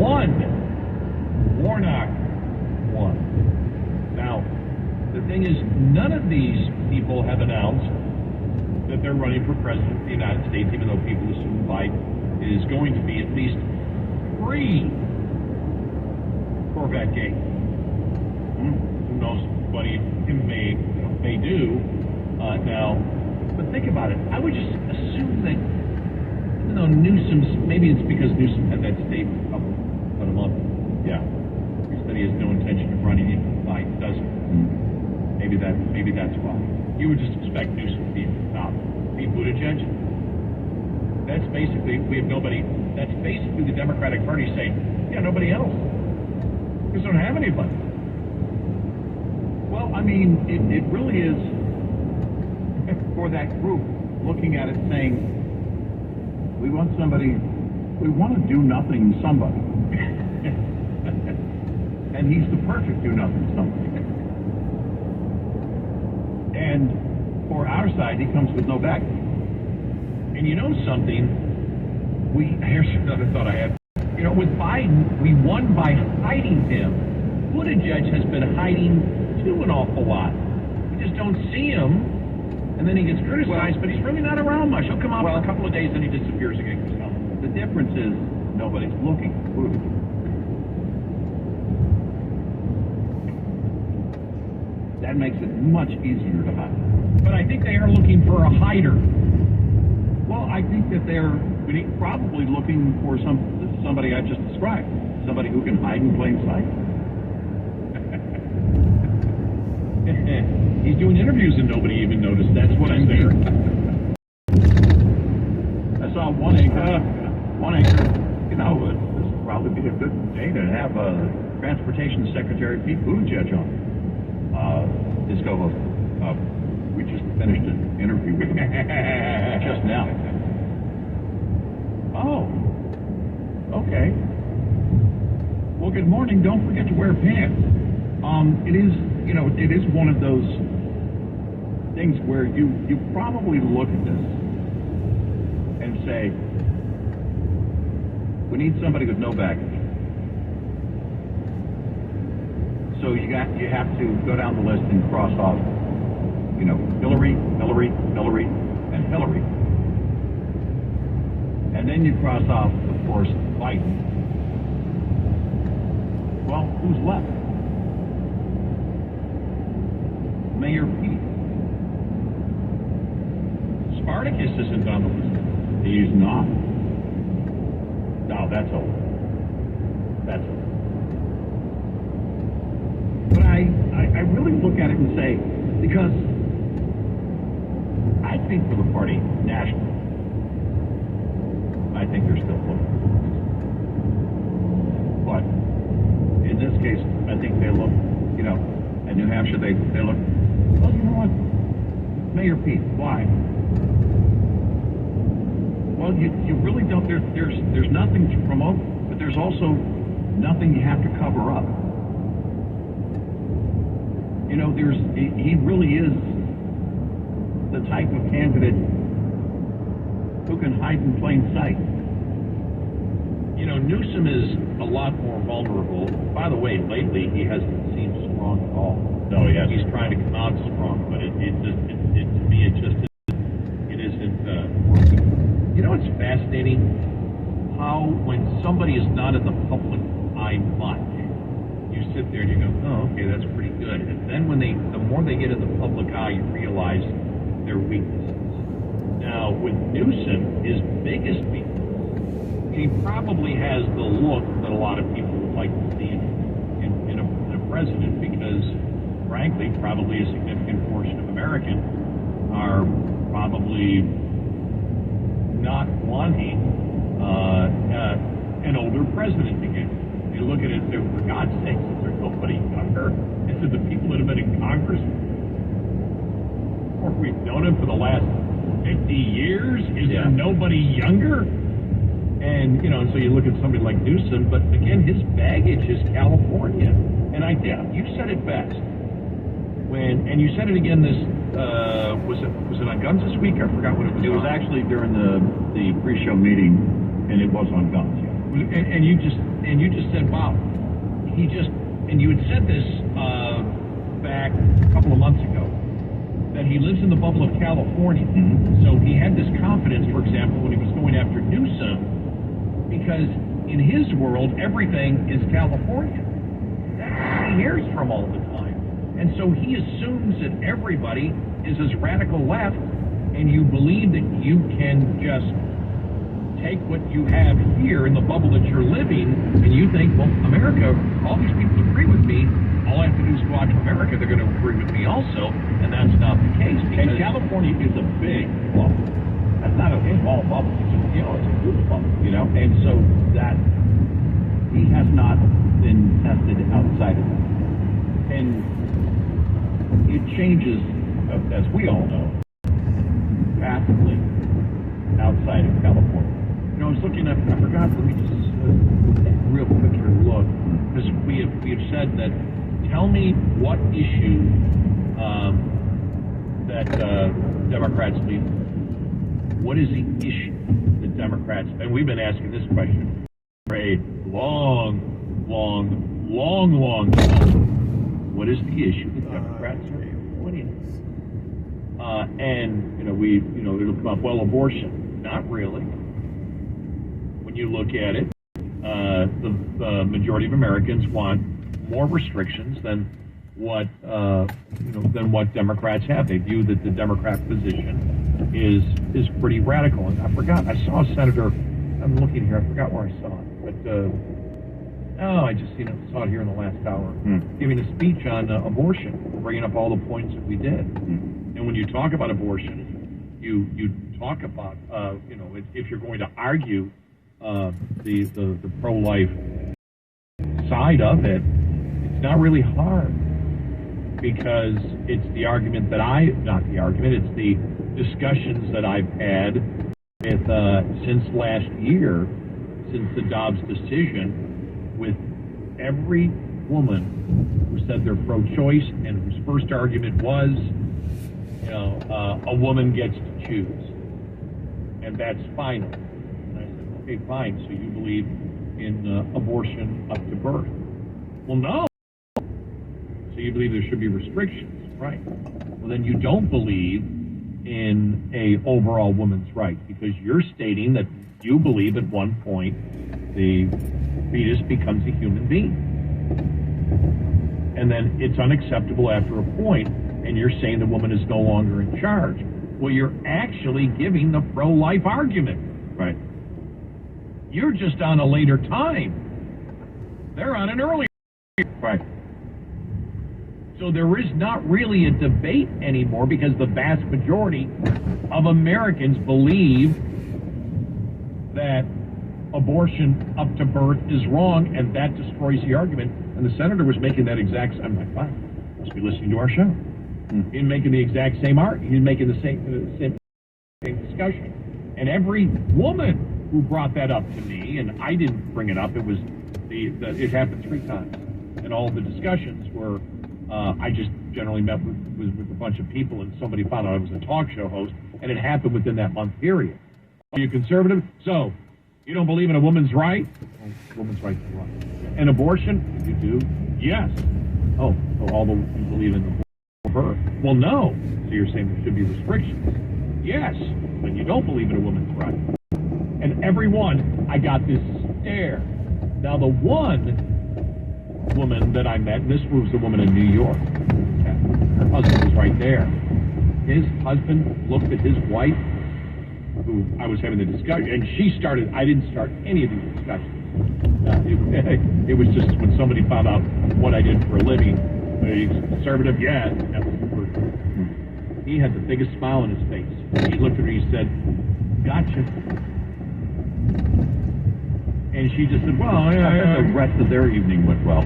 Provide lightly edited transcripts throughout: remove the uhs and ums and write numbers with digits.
1. Warnock won. Now, the thing is, none of these people have announced that they're running for president of the United States, even though people assume Biden is going to be at least pre-Corvette gate. Who knows what he may do now. But think about it. I would just assume that, even though Newsom's, maybe it's because Newsom had that statement about a month. Yeah. He said he has no intention of running if Biden doesn't. Maybe that's why. You would just expect Newsom to be top. Pete Buttigieg. That's basically, we have nobody. That's basically the Democratic Party saying, yeah, nobody else. We just don't have anybody. Well, I mean, it really is for that group looking at it saying, we want somebody, we want to do nothing somebody. And he's the perfect do nothing somebody. And for our side, he comes with no baggage. And you know something? Here's another thought I had. You know, with Biden, we won by hiding him. Buttigieg has been hiding too an awful lot. We just don't see him, and then he gets criticized, but he's really not around much. He'll come out for a couple of days, and he disappears again. The difference is nobody's looking for Buttigieg. That makes it much easier to hide. But I think they are looking for a hider. Well, I think that they're probably looking for somebody I just described. Somebody who can hide in plain sight. He's doing interviews and nobody even noticed. That's what I'm saying. I saw one anchor. You know, this would probably be a good day to have Transportation Secretary Pete Buttigieg on. We just finished an interview with him just now. Oh, okay. Well, good morning. Don't forget to wear pants. It is one of those things where you probably look at this and say, we need somebody with no baggage. So you have to go down the list and cross off, Hillary, and Hillary. And then you cross off, of course, Biden. Well, who's left? Mayor Pete. Spartacus isn't on the list. He's not. No, that's over. That's over. But I really look at it and say, because I think for the party nationally, I think they're still looking. But in this case, I think they look, in New Hampshire, they look, well, you know what? Mayor Pete, why? Well, you really don't, there's nothing to promote, but there's also nothing you have to cover up. He really is the type of candidate who can hide in plain sight. Newsom is a lot more vulnerable. By the way, lately he hasn't seemed strong at all. No, he hasn't. He's trying to come out strong, but to me, it isn't working. It's fascinating how when somebody is not in the public eye much, you sit there and you go, oh, okay, that's pretty good. And then the more they get in the public eye, you realize their weaknesses. Now, with Newsom, his biggest weakness, he probably has the look that a lot of people would like to see in a president, because, frankly, probably a significant portion of Americans are probably not wanting an older president again. They look at it and say, for God's sake, is there nobody younger? Is it the people that have been in Congress? Or we've known him for the last 50 years? Is there nobody younger? And, so you look at somebody like Newsom, but again, his baggage is California. And you said it best. And you said it again was it on guns this week? I forgot what it was. It was actually during the pre-show meeting, and it was on guns, yeah. And you just said, wow, and you had said this back a couple of months ago, that he lives in the bubble of California. Mm-hmm. So he had this confidence, for example, when he was going after Newsom, because in his world, everything is California. That's where he hears from all the time. And so he assumes that everybody is as radical left, and you believe that you can just take what you have here in the bubble that you're living, and you think, well, America, all these people agree with me. All I have to do is watch America. They're going to agree with me also, and that's not the case. And California is a big bubble. That's not a small bubble. It's a huge bubble, And so that he has not been tested outside of that. And it changes, as we all know, rapidly outside of California. I was looking at, I forgot, let me just take a real quick look, because we have said that, tell me what issue that Democrats lead. What is the issue that Democrats, and we've been asking this question for a long time. What is the issue that Democrats are winning? And, it'll come up, well, abortion. Not really. When you look at it, the majority of Americans want more restrictions than what Democrats have. They view that the Democrat position is pretty radical. And I forgot, I saw a senator. I'm looking here. I forgot where I saw it, but I just saw it here in the last hour, giving a speech on abortion, bringing up all the points that we did. And when you talk about abortion, you talk about if you're going to argue the pro-life side of it, it's not really hard, because it's the argument that it's the discussions that I've had with, since last year, since the Dobbs decision, with every woman who said they're pro-choice and whose first argument was, a woman gets to choose, and that's final. And I said, okay, fine, so you believe in abortion up to birth. Well, no. So you believe there should be restrictions, right? Well, then you don't believe in a overall woman's right, because you're stating that you believe at one point the fetus becomes a human being. And then it's unacceptable after a point, and you're saying the woman is no longer in charge. Well, you're actually giving the pro-life argument. Right. You're just on a later time. They're on an earlier. Right. So there is not really a debate anymore, because the vast majority of Americans believe that abortion up to birth is wrong, and that destroys the argument. And the senator was making that exact. I'm like, fine, must be listening to our show. He's making the exact same argument. He's making the same discussion. And every woman who brought that up to me, and I didn't bring it up. It was it happened 3 times, and all the discussions were. I just generally met with a bunch of people, and somebody found out I was a talk show host, and it happened within that month period. Are you conservative? So, you don't believe in a woman's right? Well, woman's right to life. And abortion? If you do, yes. Oh, so although you believe in the birth? Well, no. So you're saying there should be restrictions? Yes. But you don't believe in a woman's right. And everyone, I got this stare. Now, the one woman that I met, and this was the woman in New York. Her husband was right there. His husband looked at his wife, who I was having the discussion, and she started. I didn't start any of these discussions. It was just when somebody found out what I did for a living. He's conservative, yeah. That was the first one. He had the biggest smile on his face. He looked at her and he said, "Gotcha." And she just said, well, the rest of their evening went well.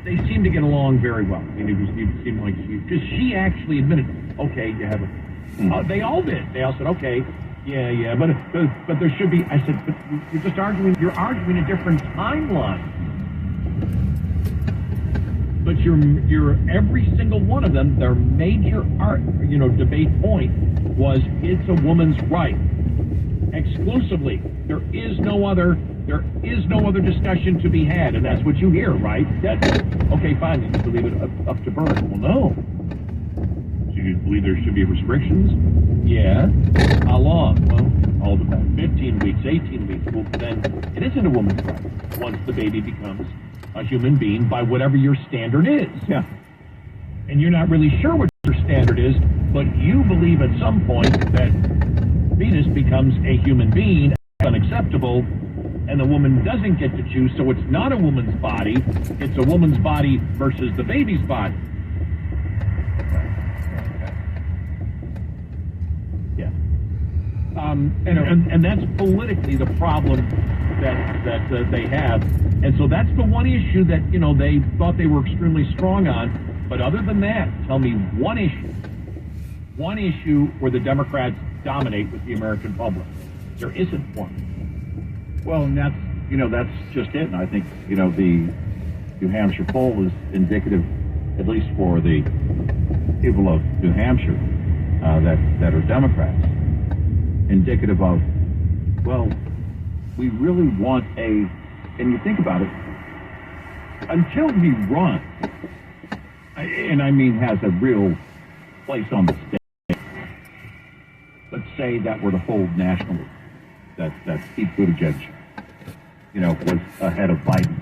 They seemed to get along very well. I mean, it seemed like because she actually admitted, okay, you have a, they all did. They all said, okay, yeah, but there should be, I said, but you're arguing a different timeline. But you're every single one of them, their major debate point was, it's a woman's right. Exclusively. There is no other discussion to be had, and that's what you hear, right? Yes. Okay, fine, you just leave it up to birth. Well, no. So you believe there should be restrictions? Yeah. How long? Well, all depends. 15 weeks, 18 weeks. Well, then it isn't a woman's right once the baby becomes a human being by whatever your standard is. Yeah. And you're not really sure what your standard is, but you believe at some point that Venus becomes a human being, unacceptable, and the woman doesn't get to choose, so it's not a woman's body, it's a woman's body versus the baby's body. Yeah. And that's politically the problem that they have. And so that's the one issue that, they thought they were extremely strong on. But other than that, tell me one issue where the Democrats dominate with the American public. There isn't one. Well, and that's just it. And I think, the New Hampshire poll is indicative, at least for the people of New Hampshire that are Democrats, indicative of, well, we really want and you think about it, until he runs, and I mean has a real place on the stage. Let's say that were to hold nationally, that Pete Buttigieg, was ahead of Biden.